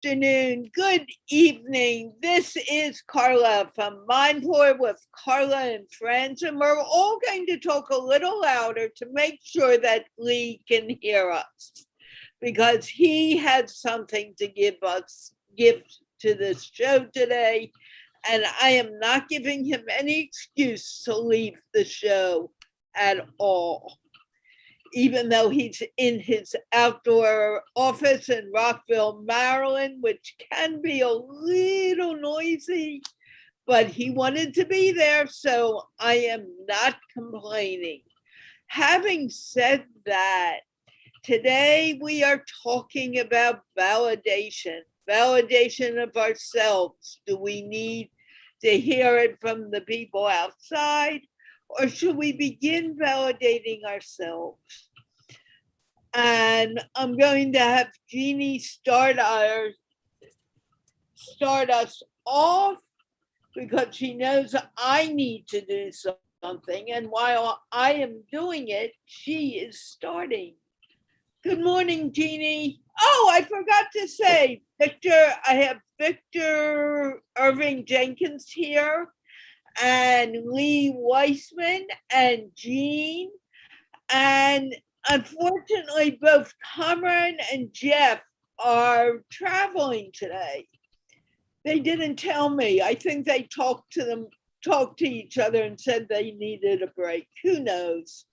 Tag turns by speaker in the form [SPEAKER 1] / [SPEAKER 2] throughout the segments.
[SPEAKER 1] afternoon, good evening. This is Carla from MindPlore with Carla and Friends, and we're all going to talk a little louder to make sure that Lee can hear us because he had something to give to this show today, and I am not giving him any excuse to leave the show at all, even though he's in his outdoor office in Rockville, Maryland, which can be a little noisy, but he wanted to be there, so I am not complaining. Having said that, today we are talking about validation of ourselves. Do we need to hear it from the people outside? Or should we begin validating ourselves? And I'm going to have Jeannie start us off because she knows I need to do something. And while I am doing it, she is starting. Good morning, Jeannie. Oh, I forgot to say, Victor, I have Victor Irving Jenkins here, and Lee Weissman and Jean. And unfortunately, both Cameron and Jeff are traveling today. They didn't tell me. I think they talked to each other and said they needed a break. Who knows?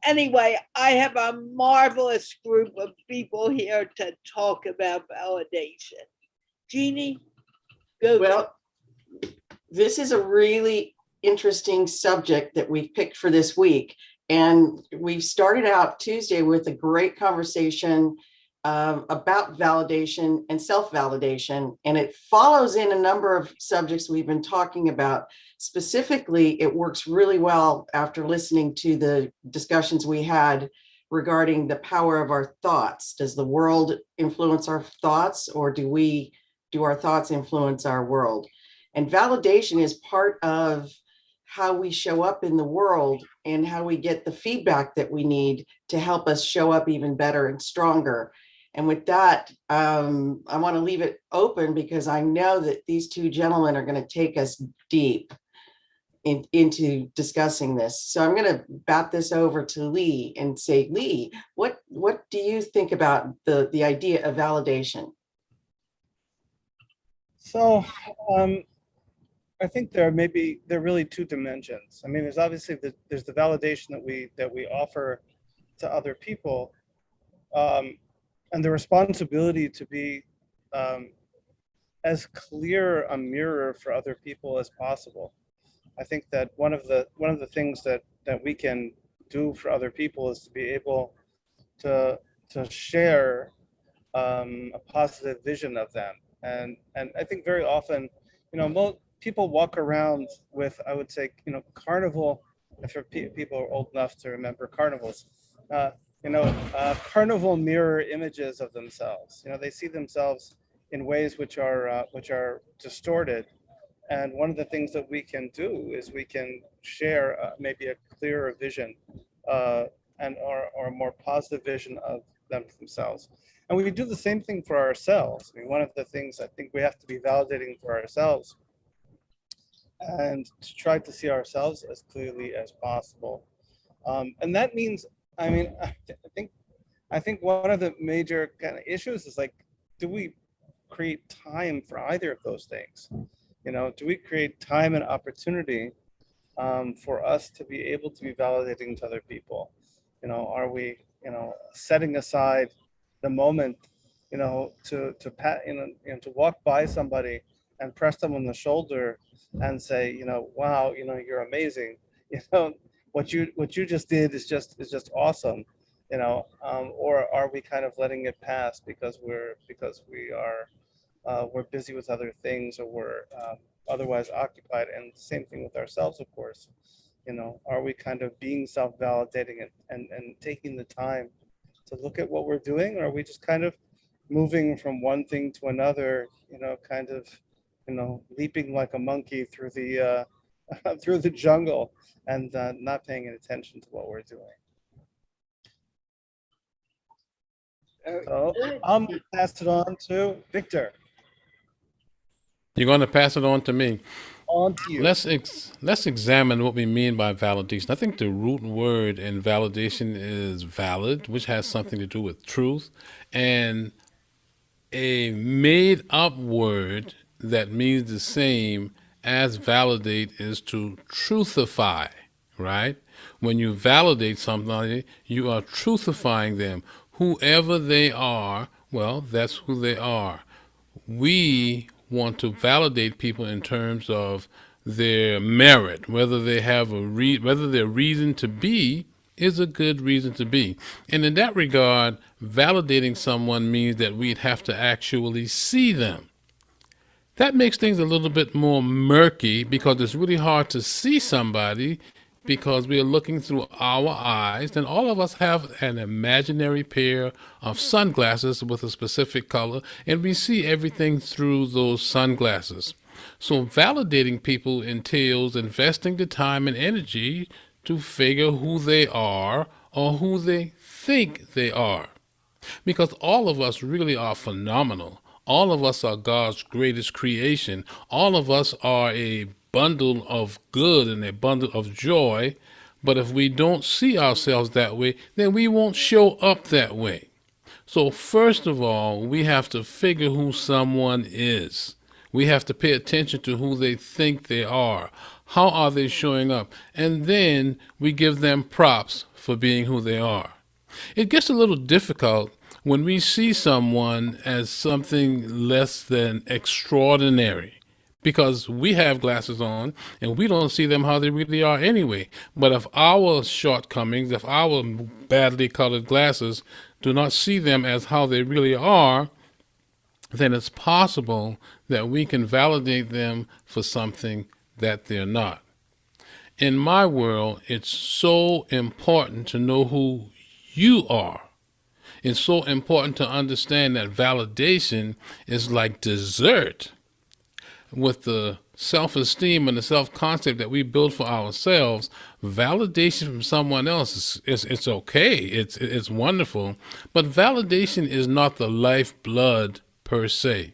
[SPEAKER 1] Anyway, I have a marvelous group of people here to talk about validation. Jeannie, go.
[SPEAKER 2] Well, this is a really interesting subject that we've picked for this week. And we started out Tuesday with a great conversation about validation and self-validation. And it follows in a number of subjects we've been talking about. Specifically, it works really well after listening to the discussions we had regarding the power of our thoughts. Does the world influence our thoughts, or do our thoughts influence our world? And validation is part of how we show up in the world and how we get the feedback that we need to help us show up even better and stronger. And with that, I want to leave it open because I know that these two gentlemen are going to take us deep into discussing this. So I'm going to bat this over to Lee and say, Lee, what do you think about the idea of validation?
[SPEAKER 3] So I think there are really two dimensions. I mean, there's obviously there's the validation that we offer to other people, and the responsibility to be as clear a mirror for other people as possible. I think that one of the things that we can do for other people is to be able to share a positive vision of them, and I think very often, most people walk around with, I would say, carnival. If people are old enough to remember carnivals, carnival mirror images of themselves. They see themselves in ways which are distorted. And one of the things that we can do is we can share maybe a clearer vision or a more positive vision of themselves. And we do the same thing for ourselves. I mean, one of the things I think we have to be validating for ourselves and to try to see ourselves as clearly as possible. And that means, I mean, I think one of the major kind of issues is like, do we create time for either of those things? Do we create time and opportunity for us to be able to be validating to other people? Are we, setting aside the moment, to walk by somebody and press them on the shoulder and say, wow, you're amazing. What you just did is just awesome. Or are we kind of letting it pass because we're busy with other things, or we're otherwise occupied? And same thing with ourselves, of course. Are we kind of being self-validating and taking the time to look at what we're doing, or are we just kind of moving from one thing to another, kind of, leaping like a monkey through the through the jungle and not paying any attention to what we're doing? So I'm going to pass it on to Victor.
[SPEAKER 4] You're going to pass it on to me.
[SPEAKER 3] On to you.
[SPEAKER 4] Let's examine what we mean by validation. I think the root word in validation is valid, which has something to do with truth, and a made up word that means the same as validate is to truthify, right? When you validate somebody, you are truthifying them. Whoever they are, well, that's who they are. We want to validate people in terms of their merit, whether they have whether their reason to be is a good reason to be. And in that regard, validating someone means that we'd have to actually see them. That makes things a little bit more murky because it's really hard to see somebody because we are looking through our eyes, and all of us have an imaginary pair of sunglasses with a specific color, and we see everything through those sunglasses. So validating people entails investing the time and energy to figure who they are or who they think they are. Because all of us really are phenomenal. All of us are God's greatest creation. All of us are a bundle of good and a bundle of joy. But if we don't see ourselves that way, then we won't show up that way. So, first of all, we have to figure who someone is. We have to pay attention to who they think they are. How are they showing up? And then we give them props for being who they are. It gets a little difficult when we see someone as something less than extraordinary because we have glasses on and we don't see them how they really are anyway. But if our shortcomings, if our badly colored glasses do not see them as how they really are, then it's possible that we can validate them for something that they're not. In my world, it's so important to know who you are. It's so important to understand that validation is like dessert. With the self-esteem and the self-concept that we build for ourselves, validation from someone else is it's okay. It's wonderful, but validation is not the lifeblood per se.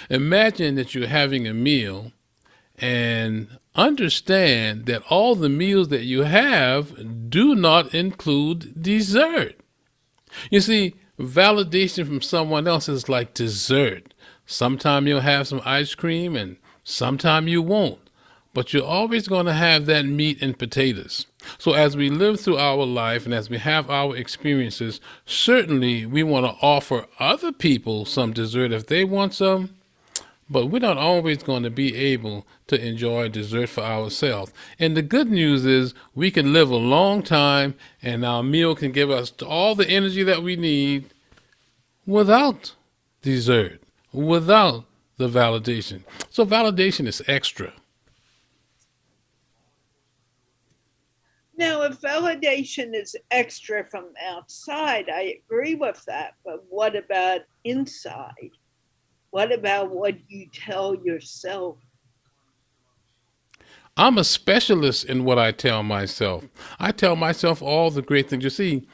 [SPEAKER 4] Imagine that you're having a meal and understand that all the meals that you have do not include dessert. You see, validation from someone else is like dessert. Sometime you'll have some ice cream and sometime you won't. But you're always going to have that meat and potatoes. So as we live through our life and as we have our experiences, certainly we want to offer other people some dessert if they want some. But we're not always going to be able to enjoy dessert for ourselves. And the good news is we can live a long time and our meal can give us all the energy that we need without dessert, without the validation. So validation is extra.
[SPEAKER 1] Now, if validation is extra from outside, I agree with that. But what about inside? What about what you tell yourself?
[SPEAKER 4] I'm a specialist in what I tell myself. I tell myself all the great things. You see,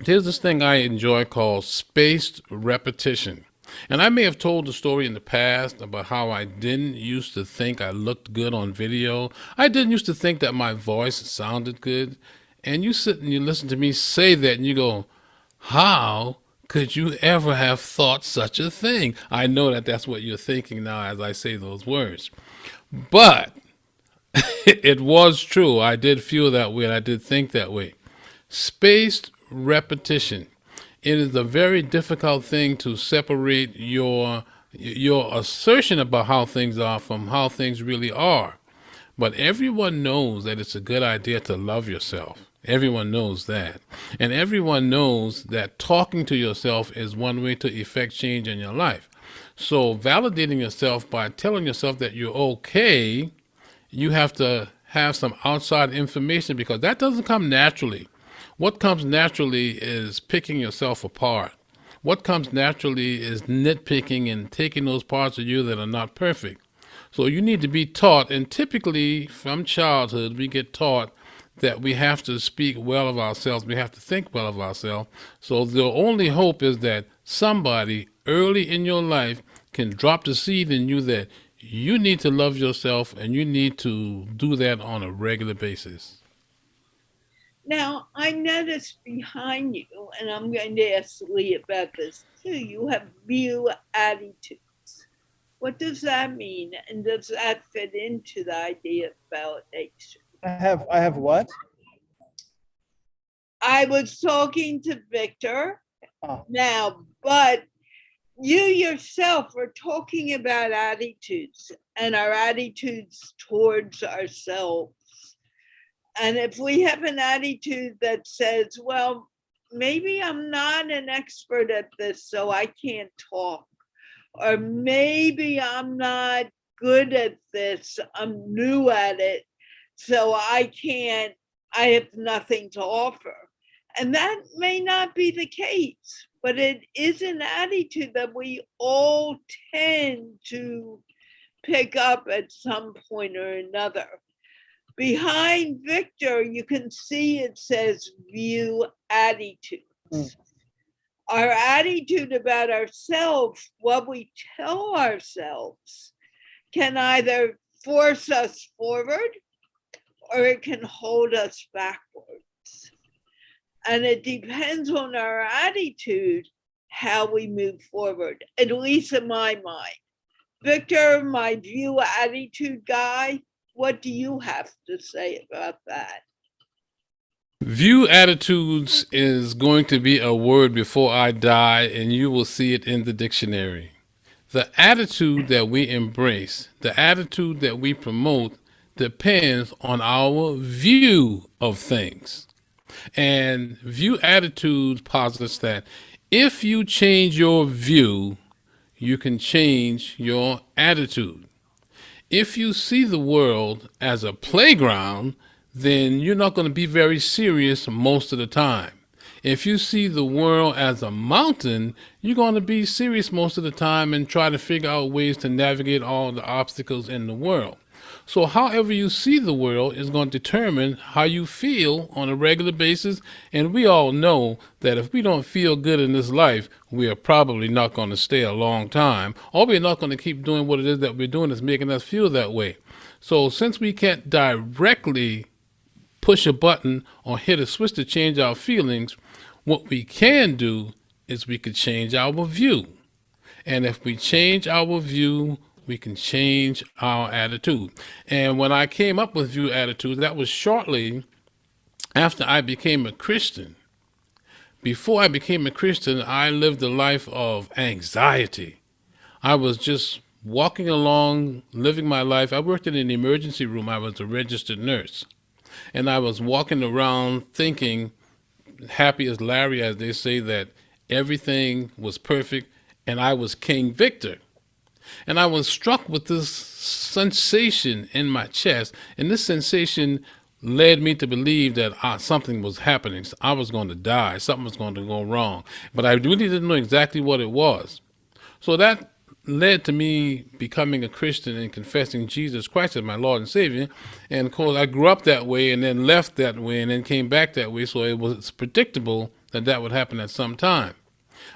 [SPEAKER 4] there's this thing I enjoy called spaced repetition. And I may have told the story in the past about how I didn't used to think I looked good on video. I didn't used to think that my voice sounded good. And you sit and you listen to me say that and you go, how could you ever have thought such a thing? I know that that's what you're thinking now as I say those words. But it was true. I did feel that way and I did think that way. Spaced repetition. It is a very difficult thing to separate your assertion about how things are from how things really are. But everyone knows that it's a good idea to love yourself. Everyone knows that. And everyone knows that talking to yourself is one way to effect change in your life. So validating yourself by telling yourself that you're okay, you have to have some outside information because that doesn't come naturally. What comes naturally is picking yourself apart. What comes naturally is nitpicking and taking those parts of you that are not perfect. So you need to be taught, and typically from childhood, we get taught that we have to speak well of ourselves, we have to think well of ourselves. So the only hope is that somebody early in your life can drop the seed in you that you need to love yourself and you need to do that on a regular basis.
[SPEAKER 1] Now, I noticed behind you, and I'm going to ask Lee about this too, you have view attitudes. What does that mean? And does that fit into the idea of validation?
[SPEAKER 3] I have what?
[SPEAKER 1] I was talking to Victor
[SPEAKER 3] Oh,
[SPEAKER 1] now, but you yourself were talking about attitudes and our attitudes towards ourselves. And if we have an attitude that says, well, maybe I'm not an expert at this, so I can't talk, or maybe I'm not good at this, I'm new at it, so I have nothing to offer. And that may not be the case, but it is an attitude that we all tend to pick up at some point or another. Behind Victor, you can see it says view attitudes. Our attitude about ourselves, what we tell ourselves, can either force us forward or it can hold us backwards. And it depends on our attitude how we move forward, at least in my mind. Victor, my view attitude guy, what do you have to say about that?
[SPEAKER 4] View attitudes is going to be a word before I die, and you will see it in the dictionary. The attitude that we embrace, the attitude that we promote, depends on our view of things. And view attitudes posits that if you change your view, you can change your attitude. If you see the world as a playground, then you're not going to be very serious most of the time. If you see the world as a mountain, you're going to be serious most of the time and try to figure out ways to navigate all the obstacles in the world. So however you see the world is going to determine how you feel on a regular basis. And we all know that if we don't feel good in this life, we are probably not going to stay a long time, or we're not going to keep doing what it is that we're doing that's making us feel that way. So since we can't directly push a button or hit a switch to change our feelings, what we can do is we could change our view. And if we change our view, we can change our attitude. And when I came up with view attitude, that was shortly after I became a Christian. Before I became a Christian, I lived a life of anxiety. I was just walking along, living my life. I worked in an emergency room. I was a registered nurse. And I was walking around thinking, happy as Larry, as they say, that everything was perfect and I was King Victor. And I was struck with this sensation in my chest, and this sensation led me to believe that something was happening. I was going to die. Something was going to go wrong. But I really didn't know exactly what it was. So that led to me becoming a Christian and confessing Jesus Christ as my Lord and Savior. And of course, I grew up that way and then left that way and then came back that way. So it was predictable that that would happen at some time.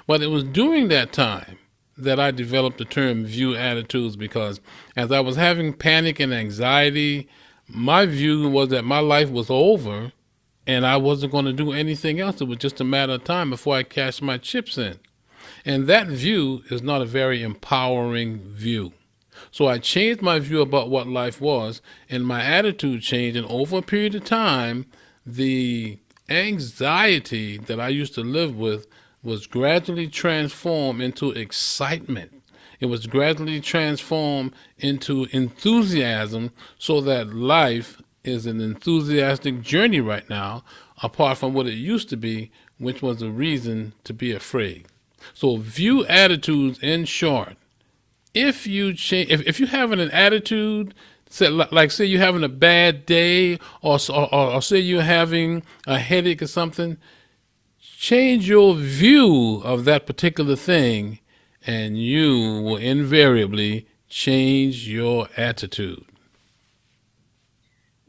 [SPEAKER 4] But it was during that time that I developed the term view attitudes, because as I was having panic and anxiety, my view was that my life was over and I wasn't going to do anything else. It was just a matter of time before I cashed my chips in. And that view is not a very empowering view. So I changed my view about what life was, and my attitude changed. And over a period of time, the anxiety that I used to live with was gradually transformed into excitement. It was gradually transformed into enthusiasm, so that life is an enthusiastic journey right now, apart from what it used to be, which was a reason to be afraid. So view attitudes in short. If you change, if you're having an attitude, say you're having a bad day, or say you're having a headache or something, change your view of that particular thing, and you will invariably change your attitude.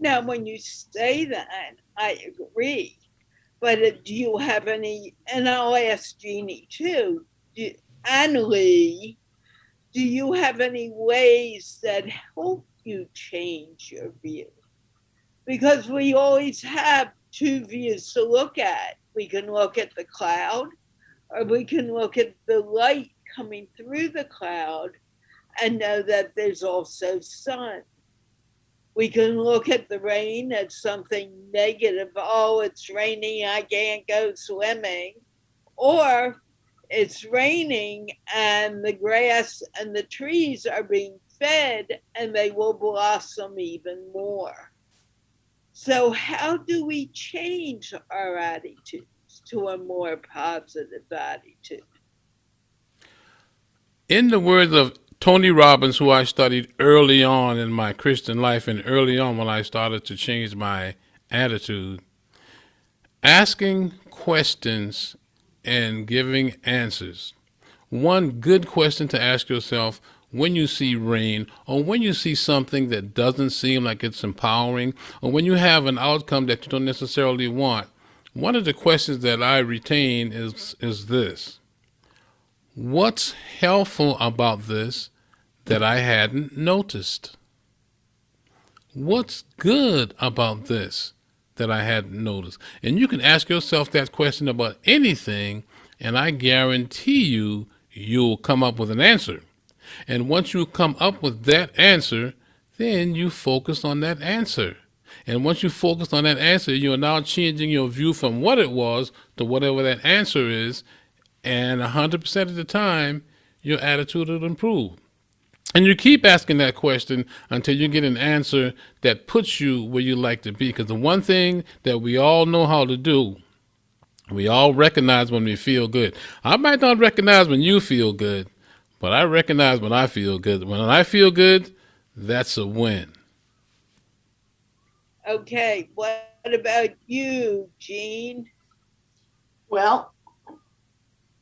[SPEAKER 1] Now, when you say that, I agree. But do you have any, and I'll ask Jeannie too, and Lee, do you have any ways that help you change your view? Because we always have two views to look at. We can look at the cloud, or we can look at the light coming through the cloud and know that there's also sun. We can look at the rain as something negative. Oh, it's raining, I can't go swimming. Or it's raining and the grass and the trees are being fed and they will blossom even more. So, how do we change our attitudes to a more positive attitude?
[SPEAKER 4] In the words of Tony Robbins, who I studied early on in my Christian life and early on when I started to change my attitude, asking questions and giving answers. One good question to ask yourself when you see rain, or when you see something that doesn't seem like it's empowering, or when you have an outcome that you don't necessarily want. One of the questions that I retain is this: what's helpful about this that I hadn't noticed? What's good about this that I hadn't noticed? And you can ask yourself that question about anything, and I guarantee you'll come up with an answer. And once you come up with that answer, then you focus on that answer. And once you focus on that answer, you're now changing your view from what it was to whatever that answer is. And 100% of the time, your attitude will improve. And you keep asking that question until you get an answer that puts you where you like to be. Because the one thing that we all know how to do, we all recognize when we feel good. I might not recognize when you feel good, but I recognize when I feel good. When I feel good, that's a win.
[SPEAKER 1] Okay, what about you, Jean?
[SPEAKER 2] Well,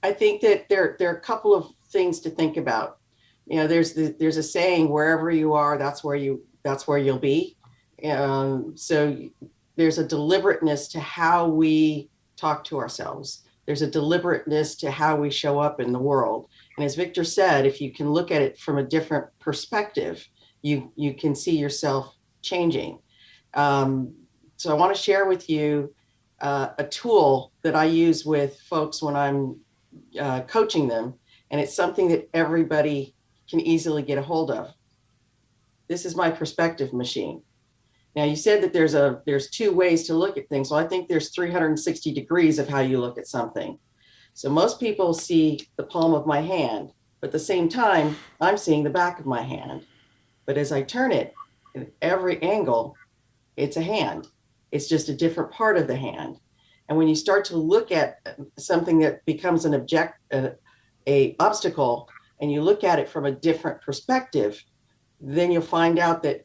[SPEAKER 2] I think that there are a couple of things to think about. There's a saying, wherever you are, that's where you'll be. So there's a deliberateness to how we talk to ourselves. There's a deliberateness to how we show up in the world. And as Victor said, if you can look at it from a different perspective, you can see yourself changing. So I want to share with you a tool that I use with folks when I'm coaching them, and it's something that everybody can easily get a hold of. This is my perspective machine. Now, you said that there's two ways to look at things. Well, I think there's 360 degrees of how you look at something. So most people see the palm of my hand, but at the same time, I'm seeing the back of my hand. But as I turn it, at every angle, it's a hand. It's just a different part of the hand. And when you start to look at something that becomes an obstacle, and you look at it from a different perspective, then you'll find out that,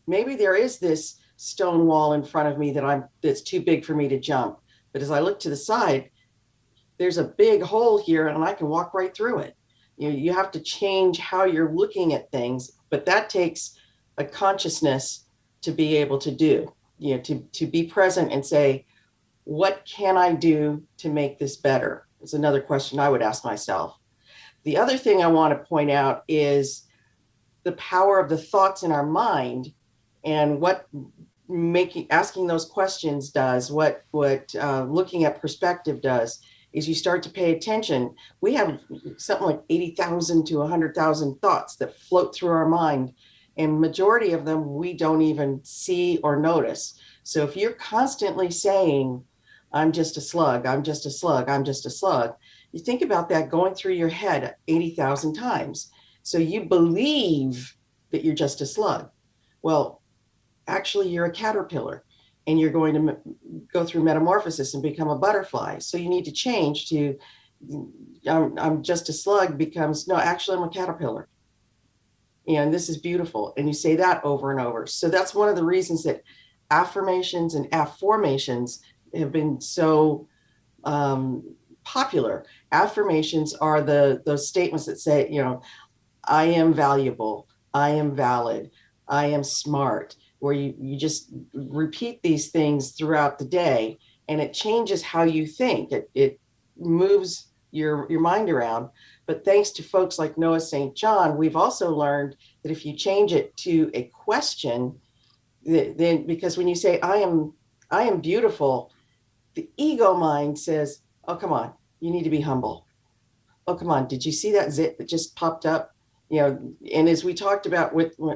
[SPEAKER 2] maybe there is this stone wall in front of me that's too big for me to jump. But as I look to the side, there's a big hole here and I can walk right through it. You have to change how you're looking at things, but that takes a consciousness to be able to do, to be present and say, what can I do to make this better? It's another question I would ask myself. The other thing I want to point out is the power of the thoughts in our mind, and what asking those questions does, what looking at perspective does, is you start to pay attention. We have something like 80,000 to 100,000 thoughts that float through our mind, and majority of them we don't even see or notice. So if you're constantly saying, I'm just a slug, I'm just a slug, I'm just a slug, you think about that going through your head 80,000 times. So you believe that you're just a slug. Well, actually, you're a caterpillar, and you're going to go through metamorphosis and become a butterfly. So you need to change to, I'm just a slug becomes, no, actually, I'm a caterpillar. And this is beautiful. And you say that over and over. So that's one of the reasons that affirmations and afformations have been so popular. Affirmations are those statements that say, I am valuable, I am valid, I am smart, where you just repeat these things throughout the day, and it changes how you think. It moves your mind around. But thanks to folks like Noah St. John, we've also learned that if you change it to a question, then because when you say I am beautiful, the ego mind says, oh, come on, you need to be humble. Oh, come on, did you see that zit that just popped up? You know, and as we talked about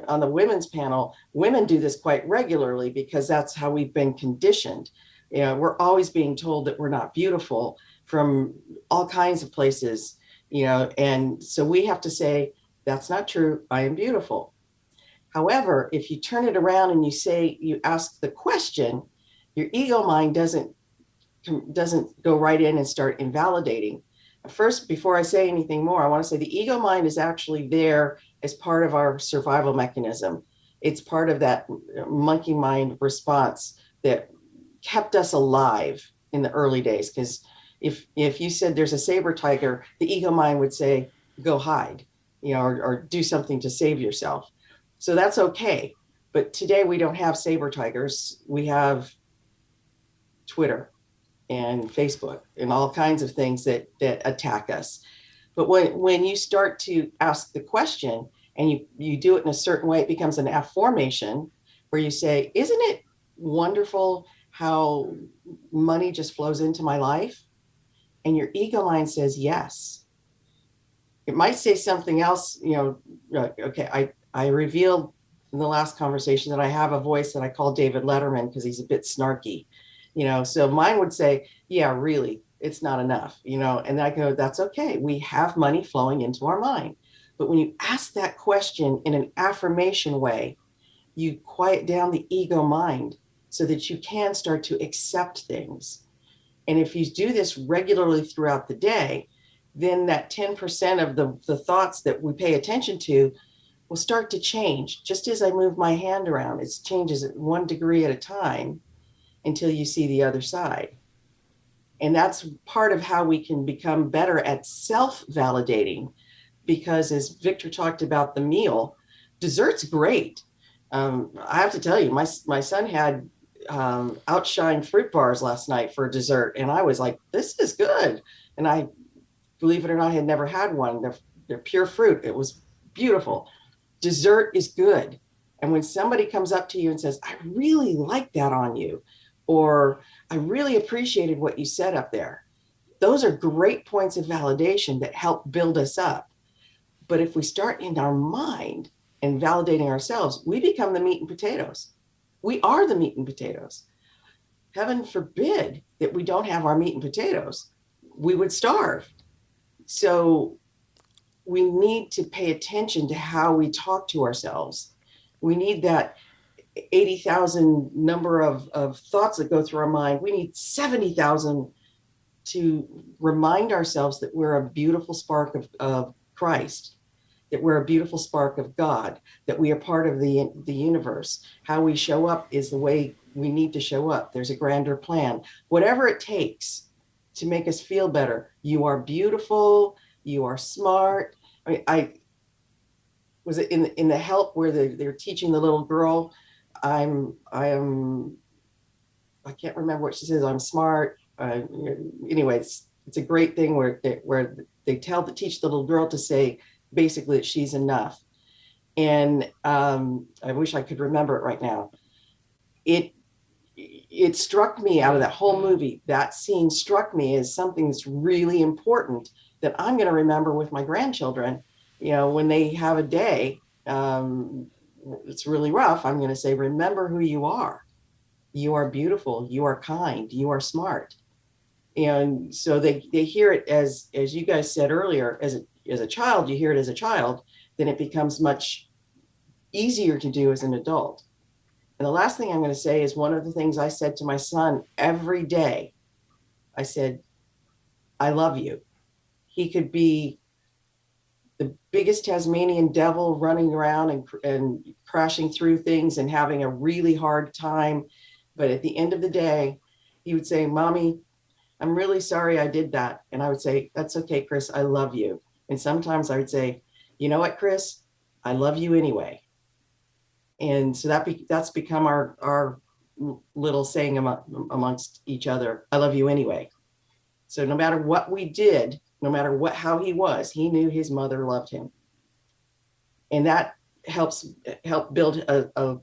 [SPEAKER 2] on the women's panel, women do this quite regularly because that's how we've been conditioned. You know, we're always being told that we're not beautiful from all kinds of places, you know, and so we have to say, that's not true. I am beautiful. However, if you turn it around and you ask the question, your ego mind doesn't go right in and start invalidating. First, before I say anything more, I want to say the ego mind is actually there as part of our survival mechanism. It's part of that monkey mind response that kept us alive in the early days. Because if you said there's a saber tiger, the ego mind would say, go hide, you know, or do something to save yourself. So that's okay. But today we don't have saber tigers. We have Twitter and Facebook and all kinds of things that attack us. But when you start to ask the question and you do it in a certain way, it becomes an affirmation where you say, isn't it wonderful how money just flows into my life? And your ego mind says, yes. It might say something else, you know, okay, I revealed in the last conversation that I have a voice that I call David Letterman because he's a bit snarky, you know, so mine would say, yeah, really, it's not enough, you know, and I go, that's okay. We have money flowing into our mind. But when you ask that question in an affirmation way, you quiet down the ego mind so that you can start to accept things. And if you do this regularly throughout the day, then that 10% of the thoughts that we pay attention to will start to change. Just as I move my hand around, it changes at 1 degree at a time until you see the other side. And that's part of how we can become better at self-validating, because as Victor talked about the meal, dessert's great. I have to tell you, my son had Outshine fruit bars last night for dessert, and I was like, this is good. And I, believe it or not, had never had one. They're pure fruit. It was beautiful. Dessert is good. And when somebody comes up to you and says, I really like that on you, or I really appreciated what you said up there, those are great points of validation that help build us up. But if we start in our mind and validating ourselves, we become the meat and potatoes. We are the meat and potatoes. Heaven forbid that we don't have our meat and potatoes. We would starve. So we need to pay attention to how we talk to ourselves. We need that 80,000 number of thoughts that go through our mind. We need 70,000 to remind ourselves that we're a beautiful spark of Christ, that we're a beautiful spark of God, that we are part of the universe. How we show up is the way we need to show up. There's a grander plan. Whatever it takes to make us feel better. You are beautiful. You are smart. I was it in the help where they're teaching the little girl, I can't remember what she says. I'm smart. Anyways, it's a great thing where they teach the little girl to say basically that she's enough. And I wish I could remember it right now. It struck me out of that whole movie. That scene struck me as something that's really important that I'm going to remember with my grandchildren. You know, when they have a day, it's really rough. I'm going to say, remember who you are. You are beautiful. You are kind. You are smart. And so they hear it as you guys said earlier, as a child, you hear it as a child, then it becomes much easier to do as an adult. And the last thing I'm going to say is one of the things I said to my son every day. I said, I love you. He could be the biggest Tasmanian devil running around and crashing through things and having a really hard time. But at the end of the day, he would say, Mommy, I'm really sorry I did that. And I would say, that's okay, Chris, I love you. And sometimes I would say, you know what, Chris, I love you anyway. And so that's become our little saying amongst each other, I love you anyway. So no matter what we did, No matter how he was, he knew his mother loved him. And that help build a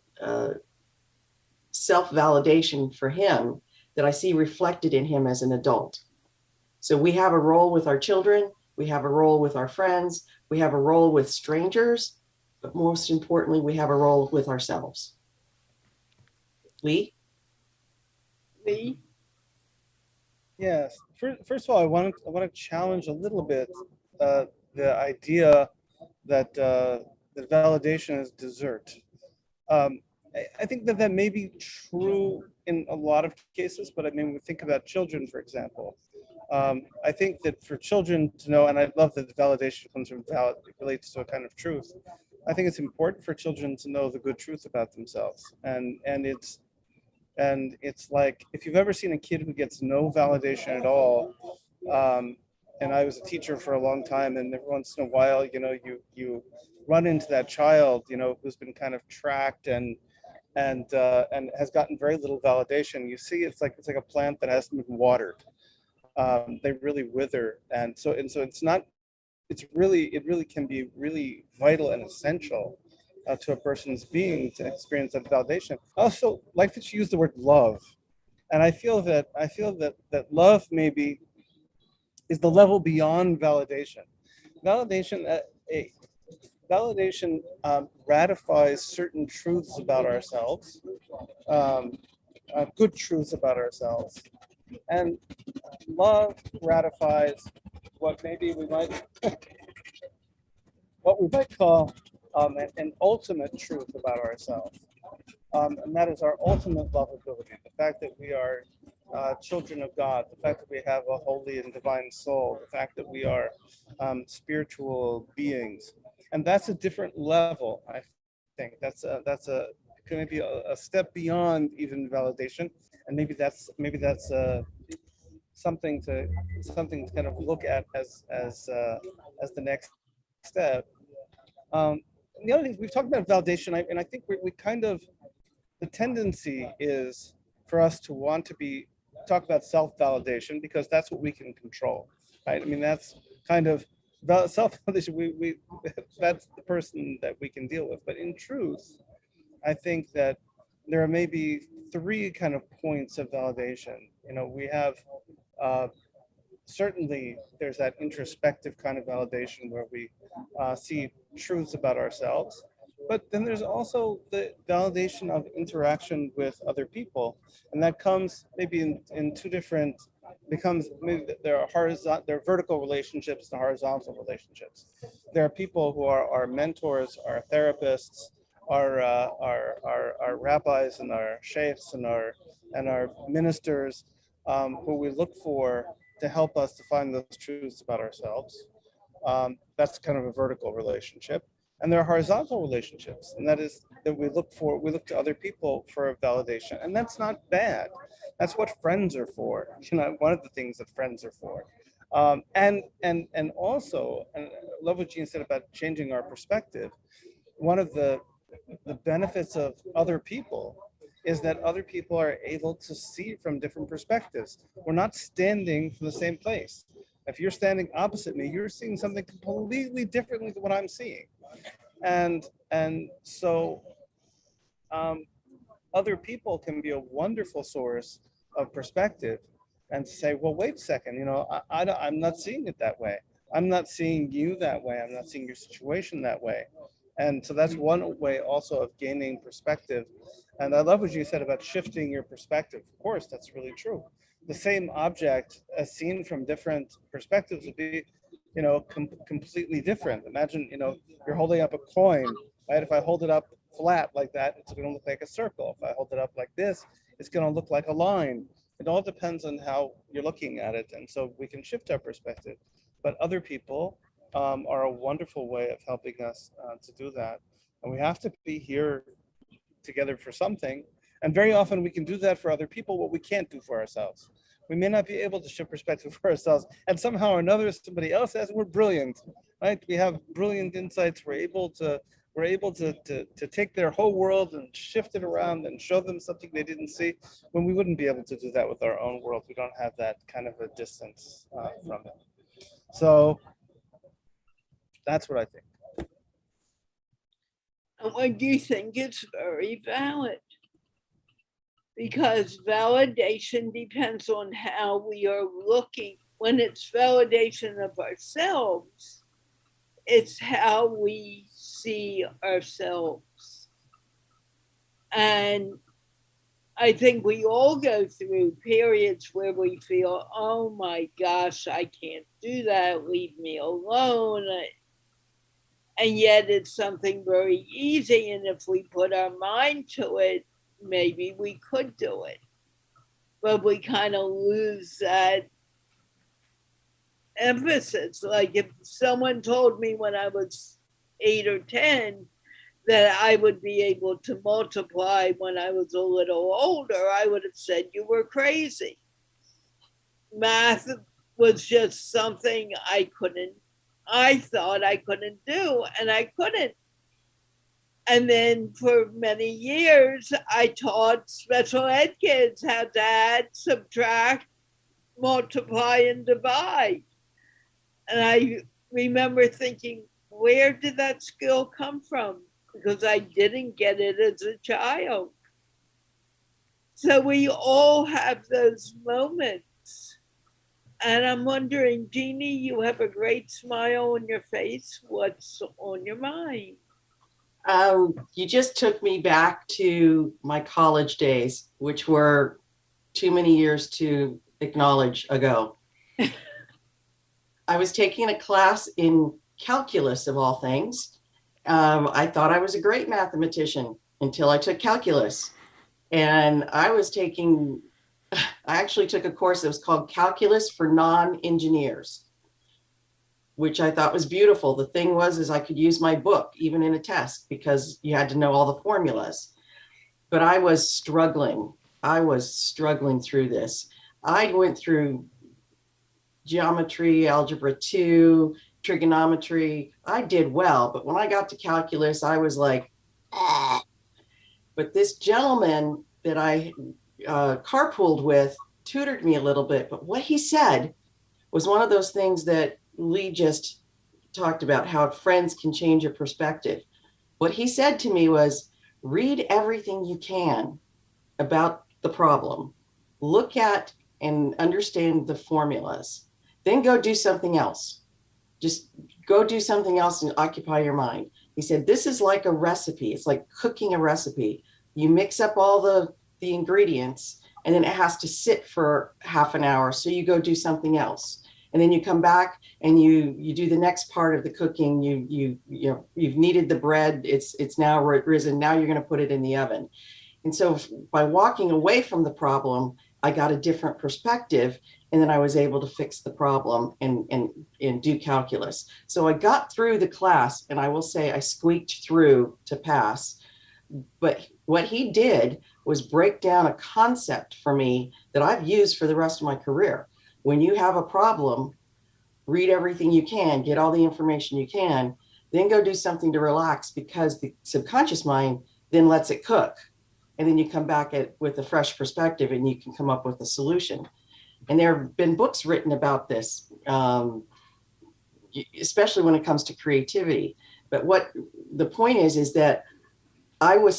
[SPEAKER 2] self-validation for him that I see reflected in him as an adult. So we have a role with our children, we have a role with our friends, we have a role with strangers, but most importantly, we have a role with ourselves. Lee?
[SPEAKER 1] Lee?
[SPEAKER 3] Yes. First of all, I want to challenge a little bit the idea that that validation is dessert. I think that may be true in a lot of cases, but I mean, we think about children, for example. I think that for children to know, and I love that the validation comes from it relates to a kind of truth. I think it's important for children to know the good truth about themselves, and it's like, if you've ever seen a kid who gets no validation at all, um, and I was a teacher for a long time, and every once in a while, you run into that child, who's been kind of tracked and has gotten very little validation. You see, it's like a plant that hasn't been watered. They really wither, and so it's not. It really can be really vital and essential to a person's being to experience that validation. I also like that you use the word love, and I feel that love maybe is the level beyond validation. Validation, validation ratifies certain truths about ourselves, um, good truths about ourselves, and love ratifies what maybe we might what we might call an ultimate truth about ourselves. And that is our ultimate lovability, the fact that we are children of God, the fact that we have a holy and divine soul, the fact that we are spiritual beings. And that's a different level, I think. That's maybe a step beyond even validation. And maybe that's something to kind of look at as the next step. Um, the other thing we've talked about validation, and I think we kind of, the tendency is for us to want to talk about self-validation because that's what we can control, right? I mean, that's kind of self-validation. We that's the person that we can deal with. But in truth, I think that there are maybe three kind of points of validation. We have uh, certainly there's that introspective kind of validation where we see truths about ourselves. But then there's also the validation of interaction with other people. And that comes maybe in two different, becomes maybe there are vertical relationships and horizontal relationships. There are people who are our mentors, our therapists, our rabbis and our sheikhs and our ministers, who we look for to help us to find those truths about ourselves. That's kind of a vertical relationship. And there are horizontal relationships, and that is that we look to other people for validation. And that's not bad. That's what friends are for. One of the things that friends are for. And also, and I love what Jean said about changing our perspective. One of the benefits of other people is that other people are able to see from different perspectives. We're not standing from the same place. If you're standing opposite me, you're seeing something completely differently than what I'm seeing. And so other people can be a wonderful source of perspective and say, well, wait a second, I'm not seeing it that way. I'm not seeing you that way. I'm not seeing your situation that way. And so that's one way also of gaining perspective. And I love what you said about shifting your perspective. Of course, that's really true. The same object as seen from different perspectives would be, completely different. Imagine, you're holding up a coin, right? If I hold it up flat like that, it's going to look like a circle. If I hold it up like this, it's going to look like a line. It all depends on how you're looking at it. And so we can shift our perspective. But other people are a wonderful way of helping us to do that. And we have to be here together for something. And very often we can do that for other people, what we can't do for ourselves. We may not be able to shift perspective for ourselves, and somehow or another somebody else has. We're brilliant, right? We have brilliant insights. We're able to take their whole world and shift it around and show them something they didn't see, when we wouldn't be able to do that with our own world. We don't have that kind of a distance from it. So that's what I think.
[SPEAKER 1] And I do think it's very valid. Because validation depends on how we are looking. When it's validation of ourselves, it's how we see ourselves. And I think we all go through periods where we feel, oh my gosh, I can't do that, leave me alone. And yet it's something very easy. And if we put our mind to it, maybe we could do it. But we kind of lose that emphasis. Like if someone told me when I was 8 or 10 that I would be able to multiply when I was a little older, I would have said you were crazy. Math was just something I thought I couldn't do, and I couldn't. And then for many years, I taught special ed kids how to add, subtract, multiply, and divide. And I remember thinking, where did that skill come from? Because I didn't get it as a child. So we all have those moments. And I'm wondering, Jeannie, you have a great smile on your face. What's on your mind?
[SPEAKER 2] You just took me back to my college days, which were too many years to acknowledge ago. I was taking a class in calculus, of all things. I thought I was a great mathematician until I took calculus. And I actually took a course that was called Calculus for Non-Engineers, which I thought was beautiful. The thing was I could use my book even in a test because you had to know all the formulas. But I was struggling. Through this. I went through geometry, algebra 2, trigonometry. I did well, but when I got to calculus, I was like, ah. But this gentleman that I carpooled with tutored me a little bit. But what he said was one of those things that Lee just talked about, how friends can change your perspective. What he said to me was, read everything you can about the problem, look at and understand the formulas, then go do something else. Just go do something else and occupy your mind. He said, this is like a recipe. It's like cooking a recipe. You mix up all the ingredients and then it has to sit for half an hour. So you go do something else. And then you come back and you do the next part of the cooking. You've kneaded the bread. It's now risen. Now you're going to put it in the oven. And so by walking away from the problem, I got a different perspective, and then I was able to fix the problem and do calculus. So I got through the class, and I will say I squeaked through to pass. But what he did was break down a concept for me that I've used for the rest of my career. When you have a problem, read everything you can, get all the information you can, then go do something to relax, because the subconscious mind then lets it cook. And then you come back with a fresh perspective and you can come up with a solution. And there have been books written about this, especially when it comes to creativity. But what the point is that I was